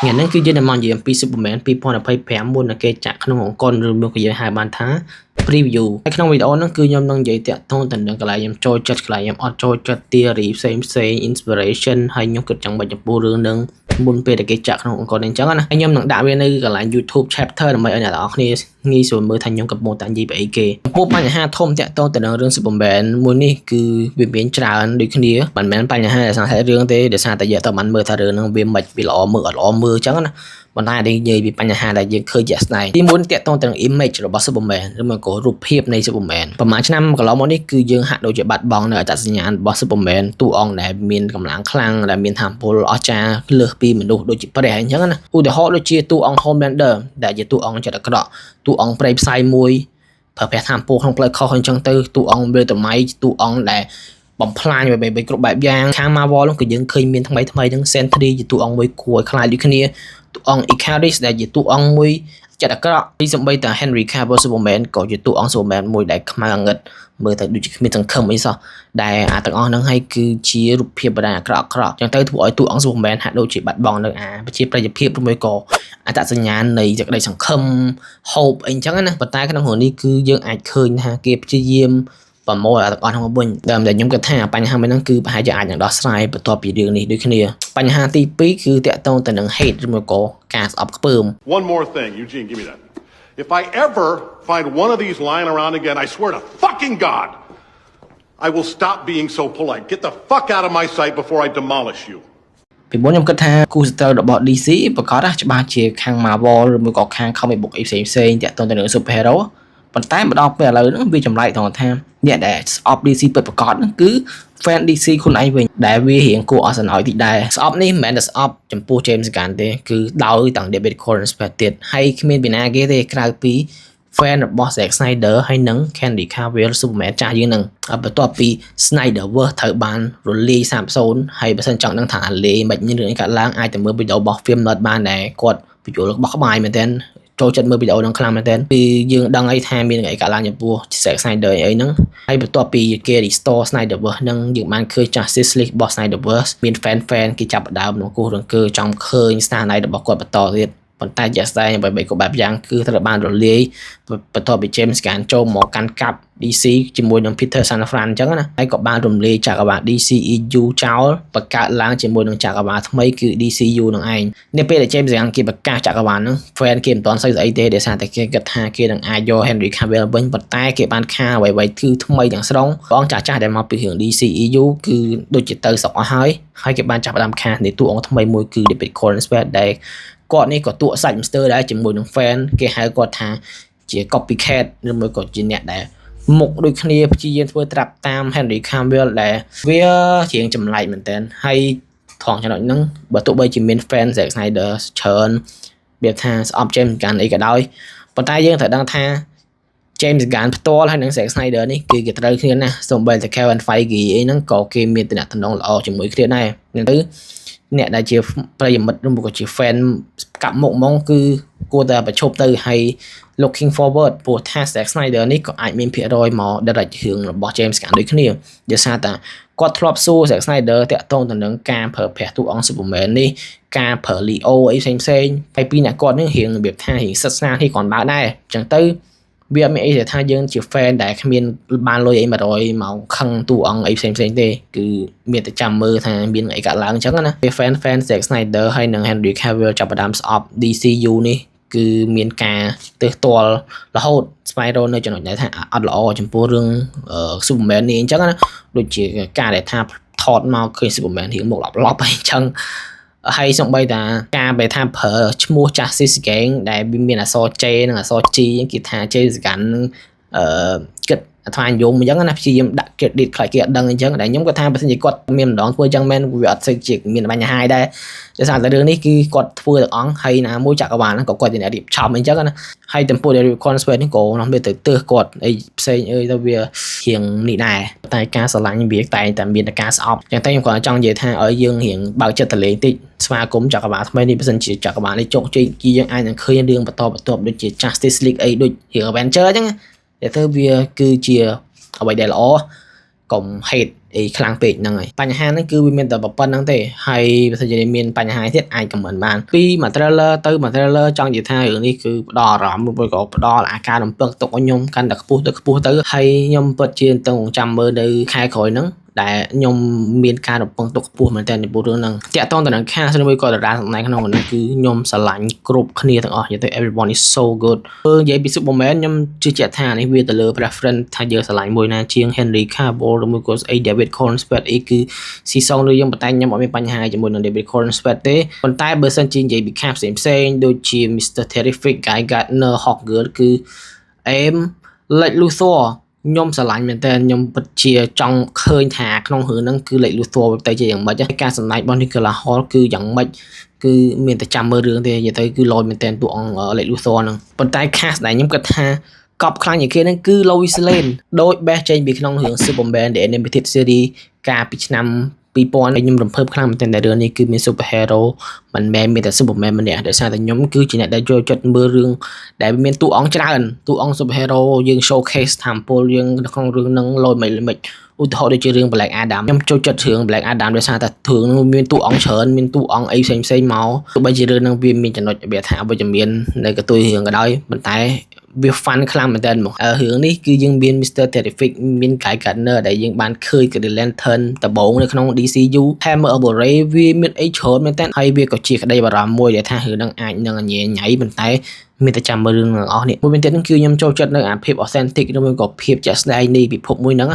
ថ្ងៃនេះគឺយើងនឹងមកនិយាយអំពី Superman 2025 មុននឹងគេចាក់ក្នុងអង្គររឿងក៏យើងហៅបានថា preview ហើយក្នុងវីដេអូហ្នឹងគឺខ្ញុំនឹងនិយាយតាក់ទងទៅនឹងកន្លែងខ្ញុំចូលចិត្តកន្លែងខ្ញុំអត់ចូលចិត្ត theory ផ្សេង inspiration ហើយខ្ញុំគិតចង់បញ្ចំពោះរឿងហ្នឹងមុនពេលដែលគេចាក់ក្នុងអង្គរនេះអញ្ចឹងណាហើយខ្ញុំនឹងដាក់វានៅកន្លែង YouTube chapter ដើម្បីឲ្យអ្នកទាំងអស់គ្នាងាយស្រួលមើលថាខ្ញុំកំពុងតែនិយាយពីអីគេចំពោះបញ្ហាធំតាក់ទងទៅនឹងរឿង Superman មួយនេះគឺវាមានច្រើនដូចគ្នាមិនមែនបញ្ហាដោយសាររឿងទេដោយសារតែយកទៅបានមើលថារឿងហ្នឹងវាមិនវាល្អមើលអត់ល្អមើលអញ្ចឹងណាប៉ុន្តែនិយាយពីបញ្ហាដែលយើងឃើញជាក់ស្ដែងទីមួយតាក់ទងទៅនឹង image របស់ Superman ឬមកក៏រូបភាពនៃ Superman ប្រហែលឆ្នាំកន្លងមកនេះគឺយើងហាក់ដូចជាបាត់បង់នៅអត្តសញ្ញាណរបស់ Superman តួអង្គដែលមានកម្លាំងខ្លាំងដែលមានថាមពលអស្ចារ្យលើសពីមនុស្សដូចជាព្រះអញ្ចឹងណាឧទាហរណ៍ដូចជាតួអង្គ Homelander ដែលជាតួអង្គចិត្តអាក្រក់តួអង្គប្រៃផ្សាយមួយប្រើប្រាស់ថាមពលក្នុងផ្លូវខុសអញ្ចឹងទៅតួអង្គ Viltrumite តួអង្គដែលបំផ្លាញបែបគ្រប់បែបយ៉ាងខាង Marvel នោះគឺយើងឃើញមានថ្មីហ្នឹង Sentry ជាតួអង្គមួយគួរឲ្យខ្លាចដូចគ្នាតួអង្គ Icarus ដែលជាតួអង្គមួយចិត្តអាក្រក់ពីសំបីតា Henry Cavill Superman ក៏ជាតួអង្គ Superman មួយដែលខ្មៅងឹតមើលទៅដូចជាគ្មានសង្ឃឹមអីសោះដែលអាទាំងអស់ហ្នឹងហើយគឺជារូបភាពបដាអាក្រក់អញ្ចឹងទៅធ្វើឲ្យតួអង្គ Superman ហាក់ដូចជាបាត់បង់នៅប្រជាប្រិយភាពឬមួយក៏អត្តសញ្ញាណនៃសេចក្តីសង្ឃឹម hope អីចឹងណាប៉ុន្តែក្នុងរឿងនេះគឺយើងអាចឃើញថាគេព្យាយាមប្រមូលអាទាំងអស់ហ្នឹងមកវិញដែលខ្ញុំគិតថាបញ្ហាមួយហ្នឹងគឺប្រហែលជាអាចនឹងដោះស្រាយបន្ទាប់ពីរឿងនេះដូចគ្នាបញ្ហាទី2គឺតាក់ទងទៅនឹង hate ឬមកក៏ការស្អប់ខ្ពើម One more thing, Eugene, give me that. If I ever find one of these lying around again, I swear to fucking God, I will stop being so polite. Get the fuck out of my sight before I demolish you. ពីមុនខ្ញុំគិតថាគូសត្រូវរបស់ DC ប្រកាសថាច្បាស់ជាខាង Marvel ឬមួយក៏ខាង comic book អីផ្សេងតាក់ទងទៅនឹង superhero ប៉ុន្តែមកដល់ពេលឥឡូវហ្នឹងវាចម្លែកត្រង់ថាអ្នកដែលស្អប់ DC ពិតប្រាកដហ្នឹងគឺ fan DC ខ្លួនឯងវិញដែលវារៀងគួរអស់សំណើចតិចដែរស្អប់នេះមិនមែនតែស្អប់ចំពោះ James Gunn ទេគឺដោយទាំង David Corenswet ទៀតហើយគ្មានពីណាគេទេក្រៅពី fan របស់ Zack Snyder ហើយនិង Henry Cavill Superman ចាស់យើងនឹងបន្ទាប់ពី Snyderverse ត្រូវបានរលាយសាបសូន្យហើយបើសិនចង់ដឹងថាលាយមិនមានរឿងអីកើតឡើងអាចទៅមើលវីដេអូរបស់ Film Nerd បានដែរគាត់បញ្ចូលរបស់ក្បាយមែនទែនចូលចិត្តមើលវីដេអូហ្នឹងខ្លាំងមែនទែនពីយើងដឹងអីថាមានអីកើតឡើងចំពោះ Zack Snyder អីហ្នឹងហើយបន្ទាប់ពីគេ restore Snyderverse ហ្នឹងយើងបានឃើញ Justice League របស់ Snyderverse មាន fan គេចាប់ផ្ដើមក្នុងគូរង្គើចង់ឃើញ Snyder របស់គាត់បន្តទៀតប៉ុន្តែជាក់ស្ដែងបែបក៏បែបយ៉ាងគឺត្រូវបានរលាយបន្ទាប់ពី James Gunn ចូលមកកាន់កាប់ DC ជាមួយនឹង Peter Safran អញ្ចឹងណាហើយក៏បានរំលាយចក្រវាឡ DCEU ចោលបង្កើតឡើងជាមួយនឹងចក្រវាឡថ្មីគឺ DCU នឹងឯងនេះពេលដែល James Gunn គេបង្កើតចក្រវាឡហ្នឹង fan គេមិនទាន់ស្អីទេដោយសារតែគេគិតថាគេនឹងអាចយក Henry Cavill វិញប៉ុន្តែគេបានខាអ្វីៗគឺថ្មីទាំងស្រុងបងចាស់ដែលមកពីរឿង DCEU គឺដូចជាទៅស្រុកអស់ហើយគេបានចាប់ផ្ដើមខានៃតួអង្គថ្មីមួយគឺ David Corenswet ដែលគាត់នេះក៏តួសាច់ Monster ដែរជាមួយនឹង fan គេហៅគាត់ថាជា copycat ឬមួយក៏ជាអ្នកដែលមុខដូចគ្នាព្យាយាមធ្វើត្រាប់តាម Henry Cavill ដែលវាជាងចម្លែកមែនតើហើយថងចំណុចហ្នឹងបើទោះបីជាមាន fan Zack Snyder ច្រើនវាថាស្អប់ James Gunn អីក៏ដោយប៉ុន្តែយើងត្រូវដឹងថា James Gunn ផ្ទាល់ហើយនិង Zack Snyder នេះគឺគេត្រូវគ្នាណាសូម្បីតែ Kevin Feige អីហ្នឹងក៏គេមានទំនាក់ទំនងល្អជាមួយគ្នាដែរនឹងទៅអ្នកដែលជាប្រិយមិត្តឬក៏ជា fan កាប់មុខហ្មងគឺគួរតែប្រឈប់ទៅហើយ looking forward ព្រោះថា Zack Snyder នេះក៏អាចមានភាគរយមក direct រឿងរបស់ James Gunn ដូចគ្នាដោយសារតែគាត់ធ្លាប់សួរ Zack Snyder តាក់ទងទៅនឹងការប្រើប្រាស់តួអង្គ Superman នេះការប្រើ Leo អីផ្សេងហើយពីអ្នកគាត់នឹងរៀងរបៀបថារៀងសិតស្នានេះគាត់បើដែរអញ្ចឹងទៅវាអត់មានអីថាយើងជា fan ដែលគ្មានបានលុយអី100មកខឹងតួអង្គអីផ្សេងទេគឺមានតែចាំមើលថាមានអីកើតឡើងអញ្ចឹងណាវា fan Zack Snyder ហើយនិង Henry Cavill ចាប់ផ្ដើមស្អប់ DCU នេះគឺមានការទើសទាល់រហូតស្វែងរកនៅចំណុចដែលថាអត់ល្អចំពោះរឿង Superman នេះអញ្ចឹងណាដូចជាការដែលថាថតមកឃើញ Superman រៀងមុខឡប់អីអញ្ចឹងហើយសំបីតាការបែរថាប្រើឈ្មោះ Justice Gang ដែលវាមានអក្សរ J និងអក្សរ G គេថា James Gunn គិតថ្វាយយំអញ្ចឹងណាព្យាយាមដាក់ credit ខ្លះគេអត់ដឹងអញ្ចឹងតែខ្ញុំគាត់ថាបើសិនជាគាត់មានម្ដងធ្វើអញ្ចឹងមែនវាអត់ស្អីជាមានបញ្ហាដែរដោយសារតែរឿងនេះគឺគាត់ធ្វើទាំងអង្គហើយណាមួយចក្រវាឡហ្នឹងក៏គាត់ជាអ្នករៀបចំអញ្ចឹងណាហើយtempo ដែល Corenswet នេះក៏នាំវាទៅទើសគាត់អីផ្សេងអើយទៅវារៀងនេះដែរតែការស្រឡាញ់វាតែងតែមានតែការស្អប់អញ្ចឹងតែខ្ញុំគាត់ចង់និយាយថាឲ្យយើងរៀងបើកចិត្តទៅលេងតិចស្វាគមន៍ចក្រវាឡថ្មីនេះបើសិនជាចក្រវាឡនេះជោគជ័យគឺយើងអាចនឹងឃើញរឿងបន្តដូចជា Justice League អីដូចរឿង Avenger អញ្ចឹងតែទៅវាគឺជាអ្វីដែលល្អកុំ hate ខ្លាំងពេកហ្នឹងហើយបញ្ហាហ្នឹងគឺវាមានតែប៉ុណ្្នឹងទេហើយបើសិនជាមានបញ្ហាទៀតអាច comment បានពីមួយ trailer ទៅមួយ trailer ចង់និយាយថារឿងនេះគឺផ្ដល់អារម្មណ៍ឬក៏ផ្ដល់អាការរំពឹងទុកឲ្យខ្ញុំកាន់តែខ្ពស់ទៅហើយខ្ញុំពិតជាទៅចាំមើលនៅខែក្រោយហ្នឹងដែលខ្ញុំមានការរំពឹងទុកខ្ពស់មែនតើពីរឿងហ្នឹងតាក់ទងទៅនឹង cast ឬមួយក៏តារាសម្ដែងក្នុងហ្នឹងគឺខ្ញុំស្រឡាញ់គ្រប់គ្នាទាំងអស់និយាយទៅ everyone is so good និយាយពី Superman ខ្ញុំជឿជាក់ថានេះវាទៅលើ preference ថាយើងស្រឡាញ់មួយណាជាង Henry Cavill ឬមួយក៏ David Corenswet គឺស៊ីសងឬយើងប៉ុន្តែខ្ញុំអត់មានបញ្ហាជាមួយនឹង David Corenswet ទេប៉ុន្តែបើសិនជានិយាយពី cast ផ្សេងៗដូចជា Mr. Terrific, Guy Gardner, Hawkgirl គឺ Aim Lex Luthorខ្ញុំស្រឡាញ់មែនតើខ្ញុំពិតជាចង់ឃើញថាក្នុងរឿងហ្នឹងគឺលេខ Luthor ទៅជាយ៉ាងម៉េចការសម្ដែងរបស់ Nicolas Hoult គឺយ៉ាងម៉េចគឺមានតែចាំមើលរឿងទេនិយាយទៅគឺលយមែនតើតួអង្គលេខ Luthor ហ្នឹងប៉ុន្តែ cast ដែលខ្ញុំគិតថាកប់ខ្លាំងជាងគេហ្នឹងគឺ Lois Lane ដូច best ចេញពីក្នុងរឿង Superman The Animated Series កាលពីឆ្នាំ2000ខ្ញុំរំភើបខ្លាំងមែនតើរឿងនេះគឺមាន superhero មិនមែនមានតែ Superman ម្នាក់ដោយសារតែខ្ញុំគឺជាអ្នកដែលចូលចិត្តមើលរឿងដែលមានតួអង្គច្រើនតួអង្គ superhero យើង showcase ថាមពលយើងនៅក្នុងរឿងហ្នឹងលយមិនឧទាហរណ៍ដូចជារឿង Black Adam ខ្ញុំចូលចិត្តរឿង Black Adam ដោយសារតែរឿងនោះមានតួអង្គច្រើនមានតួអង្គអីផ្សេងមកទោះបីជារឿងហ្នឹងវាមានចំណុចវាថាវិជ្ជមាននៅកន្ទុយរឿងក៏ដោយប៉ុន្តែវា fun ខ្លាំងមែនតើមករឿងនេះគឺយើងមាន Mr. Terrific មាន Guy Gardner ដែលយើងបានឃើញ Green Lantern ដំបូងនៅក្នុង DCU Hammer of Ray វាមានអីច្រើនមែនតើហើយវាក៏ជាក្តីបារម្ភមួយដែលថារឿងហ្នឹងអាចនឹងញ៉ៃប៉ុន្តែមានតែចាំមើលរឿងទាំងអស់នេះមួយវិញទៀតគឺខ្ញុំចូលចិត្តនៅអាភាព authentic ឬមួយក៏ភាពជាក់ស្ដែងនៃពិភពមួយហ្នឹង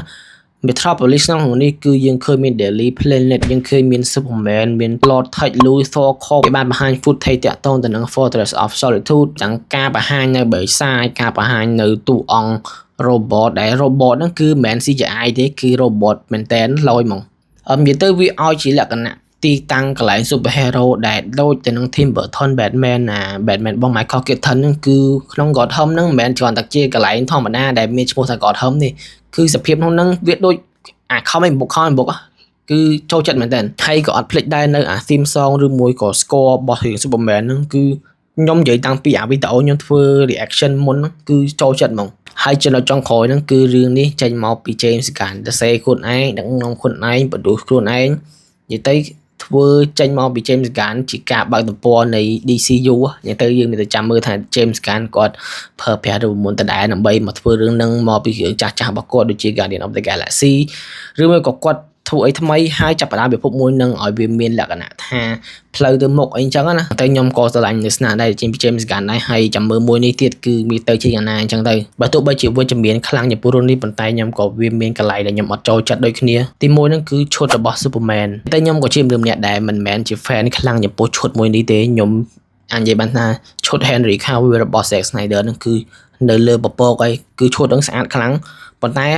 Metropolis ក្នុងនេះគឺយើងឃើញមាន Daily Planet យើងឃើញមាន Superman មាន Lord Tech Luthor Corp បានបង្ហាញ footage តាក់ទងទៅនឹង Fortress of Solitude ទាំងការបង្ហាញនៅបិសាចការបង្ហាញនៅតួអង្គ robot ដែល robot ហ្នឹងគឺមិនមែន CGI ទេគឺ robot មែនតែនឡយហ្មងនិយាយទៅវាឲ្យជាលក្ខណៈទីតាំងកន្លែង superhero ដែលដូចទៅនឹង Tim Burton Batman Batman របស់ Michael Keaton ហ្នឹងគឺក្នុង Gotham ហ្នឹងមិនមែនគ្រាន់តែជាកន្លែងធម្មតាដែលមានឈ្មោះថា Gotham ទេគឺសភាពក្នុងហ្នឹងវាដូចអា comic book គឺចូលចិត្តមែនតើហើយក៏អត់ភ្លេចដែរនៅអា theme song ឬមួយក៏ score របស់រឿង Superman ហ្នឹងគឺខ្ញុំនិយាយតាំងពីអាវីដេអូខ្ញុំធ្វើ reaction មុនហ្នឹងគឺចូលចិត្តហ្មងហើយចំណុចចុងក្រោយហ្នឹងគឺរឿងនេះចេញមកពី James Gunn តែសេខ្លួនឯងដឹកនាំខ្លួនឯង produce ខ្លួនឯងនិយាយទៅធ្វើចេញមកពី James Gunn ជាការបើកទំព័រនៃ DCU និយាយទៅយើងមានតែចាំមើលថា James Gunn គាត់ប្រើប្រាស់រូបមន្តដដែលដើម្បីមកធ្វើរឿងហ្នឹងមកពីរឿងចាស់ៗរបស់គាត់ដូចជា Guardian of the Galaxy ឬមួយក៏គាត់ធ្វើអីថ្មីហើយចាប់ផ្ដើមពិភពមួយនឹងឲ្យវាមានលក្ខណៈថាផ្លូវទៅមុខអីចឹងណាតែខ្ញុំក៏ស្រឡាញ់នៅស្នាដៃចេញពី James Gunn ដែរហើយចាំមើលមួយនេះទៀតគឺមានទៅជាយ៉ាងណាអញ្ចឹងទៅបើទោះបីជាវិជ្ជមានខ្លាំងចំពោះរឿងនេះប៉ុន្តែខ្ញុំក៏វាមានកន្លែងដែលខ្ញុំអត់ចូលចិត្តដូចគ្នាទីមួយហ្នឹងគឺឈុតរបស់ Superman តែខ្ញុំក៏ជាមនុស្សម្នាក់ដែលមិនមែនជា fan ខ្លាំងចំពោះឈុតមួយនេះទេខ្ញុំអាចនិយាយបានថាឈុត Henry Cavill របស់ Zack Snyder ហ្នឹងគឺនៅលើពពកអីគឺឈុតហ្នឹងស្អាតខ្លាំងប៉ុន្តែ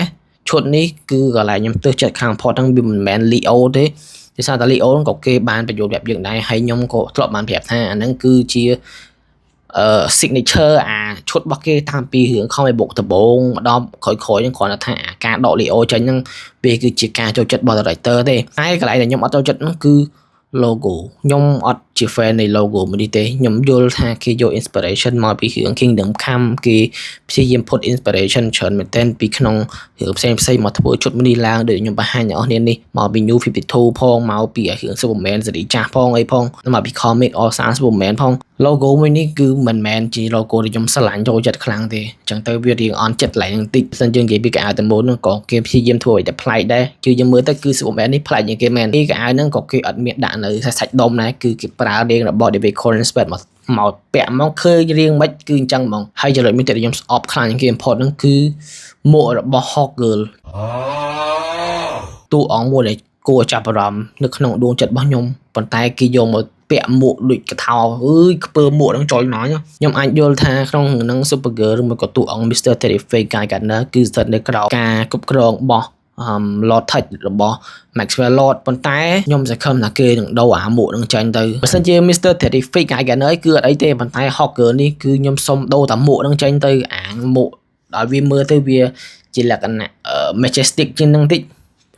ឈុតនេះគឺកន្លែងខ្ញុំទើសចិត្តខាង plot ហ្នឹងវាមិនមែន Leo ទេដោយសារតែ Leo ហ្នឹងក៏គេបានបញ្ចូលប្រាប់យើងដែរហើយខ្ញុំក៏ធ្លាប់បានប្រាប់ថាអាហ្នឹងគឺជា signature អាឈុតរបស់គេតាមពីរឿង comic book ដំបូងម្ដងក្រោយៗហ្នឹងគ្រាន់តែថាអាការដក Leo ចេញហ្នឹងវាគឺជាការចូលចិត្តរបស់ director ទេហើយកន្លែងដែលខ្ញុំអត់ចូលចិត្តហ្នឹងគឺ logo ខ្ញុំអត់ជា fan នៃ logo មួយនេះទេខ្ញុំយល់ថាគេយក inspiration មកពីរឿង Kingdom Come គេព្យាយាម put inspiration ច្រើនមែនទែនពីក្នុងរឿងផ្សេងៗមកធ្វើជុតមួយនេះឡើងដូចខ្ញុំបង្ហាញដល់អ្នកនេះមកពី New 52 ផងមកពីរឿង Superman សេរីចាស់ផងអីផងមកពី comic All Star Superman ផង logo មួយនេះគឺមិនមែនជា logo ដែលខ្ញុំស្រឡាញ់ចូលចិត្តខ្លាំងទេអញ្ចឹងទៅវារៀងអន់ចិត្តឡើងបន្តិចបើសិនយើងនិយាយពីកៅអៅតែមុនហ្នឹងក៏គេព្យាយាមធ្វើឲ្យតែប្លែកដែរគឺយើងមើលទៅគឺ Superman នេះប្លែកជាងគេមែនពីកៅអៅហ្នឹងក៏គេអត់មានដាក់នៅសាច់ដុំដែរគឺគេប្រើរាងរបស់ David Corenswet មកពាក់មកឃើញរៀងមិនគឺអញ្ចឹងហ្មងហើយចំណុចមួយទៀតខ្ញុំស្អប់ខ្លាំងជាងគេ import ហ្នឹងគឺមួករបស់ Hawkgirl តួអង្គមួយដែលគួរចាប់អារម្មណ៍នៅក្នុងដួងចិត្តរបស់ខ្ញុំប៉ុន្តែគេយកមកពាក់មួកដូចកថោខ្ពើមួកហ្នឹងចុយណោះខ្ញុំអាចយល់ថាក្នុងនឹង Supergirl ឬមួយក៏តួអង្គ Mr. Terrific Guy Gardner គឺស្ថិតនៅក្រោមការគ្រប់គ្រងរបស់Lord Tech របស់ Maxwell Lord ប៉ុន្តែខ្ញុំសង្ឃឹមថាគេនឹងដូរអាមួកនឹងចាញ់ទៅបើសិនជា Mr. Terrific Guy Gardner គឺអត់អីទេប៉ុន្តែ Hawkgirl នេះគឺខ្ញុំសុំដូរតាមួកនឹងចាញ់ទៅអាមួកដល់វាមើលទៅវាជាលក្ខណៈ majestic ជាងនឹងតិច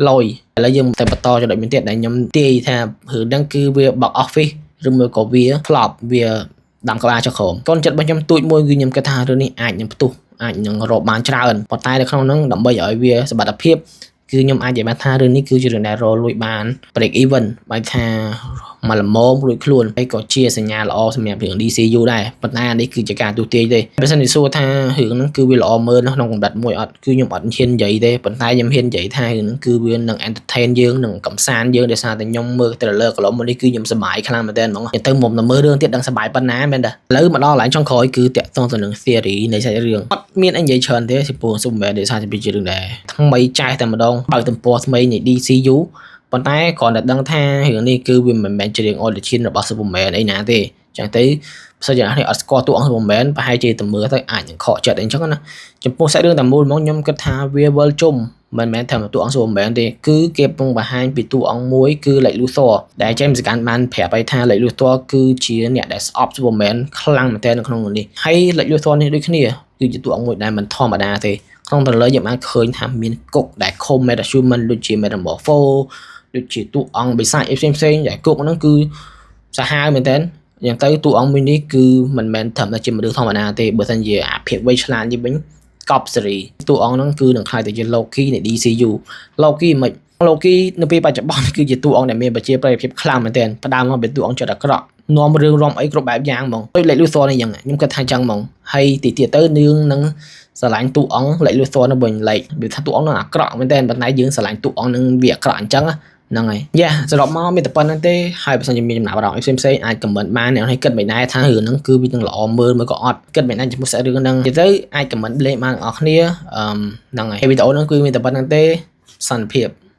លយឥឡូវយើងទៅបន្តចំណុចមួយទៀតដែលខ្ញុំទាយថារឿងហ្នឹងគឺវា box office ឬមួយក៏វា flop វាដាំក្បាលចុះក្រោមកូនចិត្តរបស់ខ្ញុំទូចមួយគឺខ្ញុំគិតថារឿងនេះអាចនឹងផ្ទុះអាចនឹងរកបានច្រើនប៉ុន្តែនៅក្នុងហ្នឹងដើម្បីឲ្យវាសមត្ថភាព គឺខ្ញុំអាចនិយាយបានថារឿងនេះគឺជារឿងដែលរលួយបាន break even បើថាមកល្មមរួចខ្លួនហើយក៏ជាសញ្ញាល្អសម្រាប់រឿង DCU ដែរប៉ុន្តែនេះគឺជាការទូទាយទេបើសិនជាសួរថារឿងហ្នឹងគឺវាល្អមើលក្នុងកម្រិតមួយអត់គឺខ្ញុំអត់ហ៊ាននិយាយទេប៉ុន្តែខ្ញុំហ៊ាននិយាយថារឿងហ្នឹងគឺវានឹង entertain យើងនឹងកំសាន្តយើងដោយសារតែខ្ញុំមើល trailer កន្លងមកនេះគឺខ្ញុំសប្បាយខ្លាំងមែនទែនហ្មងទៅមុំទៅមើលរឿងទៀតដឹងសប្បាយប៉ុណ្ណាមែនតាឥឡូវមកដល់កន្លែងចុងក្រោយគឺតាក់ទងទៅនឹង theory នៃសាច់រឿងអត់មានអីនិយាយច្រើនទេពីព្រោះ Superman ដោយសារតែវាជារឿងដែលថ្មីចាស់តែម្ដងបើកទំព័រថ្មីនៃ DCU ប៉ុន្តែគ្រាន់តែដឹងថារឿងនេះគឺវាមិនមែនជារឿង origin របស់ Superman អីណាទេចឹងទៅបើសិនជាអ្នកនេះអត់ស្គាល់តួអង្គ Superman ប្រហែលជាទៅមើលទៅអាចនឹងខកចិត្តអីចឹងណាចំពោះសាច់រឿងតែមូលហ្មងខ្ញុំគិតថាវាវិលជុំមិនមែនតែតួអង្គ Superman ទេគឺគេកំពុងបង្ហាញពីតួអង្គមួយគឺ Lex Luthor ដែល James Gunn បានប្រាប់ឲ្យថា Lex Luthor គឺជាអ្នកដែលស្អប់ Superman ខ្លាំងមែនទែននៅក្នុងនេះហើយ Lex Luthor នេះដូចគ្នាគឺជាតួអង្គមួយដែលមិនធម្មតាទេក្នុងtrailerយើងបានឃើញថាមានគុកដែលខុំ Metahuman ដូចជា Metamorpho ដូចជាតួអង្គបិសាចផ្សេងៗដែលគុកហ្នឹងគឺសាហាវមែនទែនយ៉ាងទៅតួអង្គមួយនេះគឺមិនមែនត្រឹមតែជាមនុស្សធម្មតាទេបើមិនជាអាភាពវៃឆ្លាតនេះវិញកប់សេរីតួអង្គហ្នឹងគឺនឹងខ្លាយទៅជា Loki នៃ DCU Loki មិន Loki នៅពេលបច្ចុប្បន្នគឺជាតួអង្គដែលមានប្រជាប្រិយភាពខ្លាំងមែនទែនផ្ដើមមកពីតួអង្គចិត្តអាក្រក់នាំរឿងរំអីគ្រប់បែបយ៉ាងហ្មងដូច Lex Luthor នេះយ៉ាងខ្ញុំគិតថាចឹងហ្មងហើយទីទៀតទៅរឿងនឹងស្រឡាញ់តួអង្គ Lex Luthor នៅវិញ Lex វាថាតួអង្គនឹងអាក្រក់មែនទែនប៉ុន្តែយើងស្រឡាញ់តួអង្គនឹងវាអាក្រក់អញ្ចឹងហ្នឹងហើយយ៉ាសរុបមកមានតែប៉ុណ្្នឹងទេហើយបើសិនជាមានចំណាប់អារម្មណ៍អីផ្សេងៗអាច comment បានអ្នកឲ្យគិតមិនដែរថារឿងហ្នឹងគឺវានឹងល្អមើលមើលក៏អត់គិតមិនដែរចំពោះសាច់រឿងហ្នឹងនិយាយទៅអាច comment លេខបានអ្នកនរគ្នាហ្នឹងហើយវីដេអូហ្នឹងគឺមានតែប៉ុណ្្នឹងទេសន្តិភាព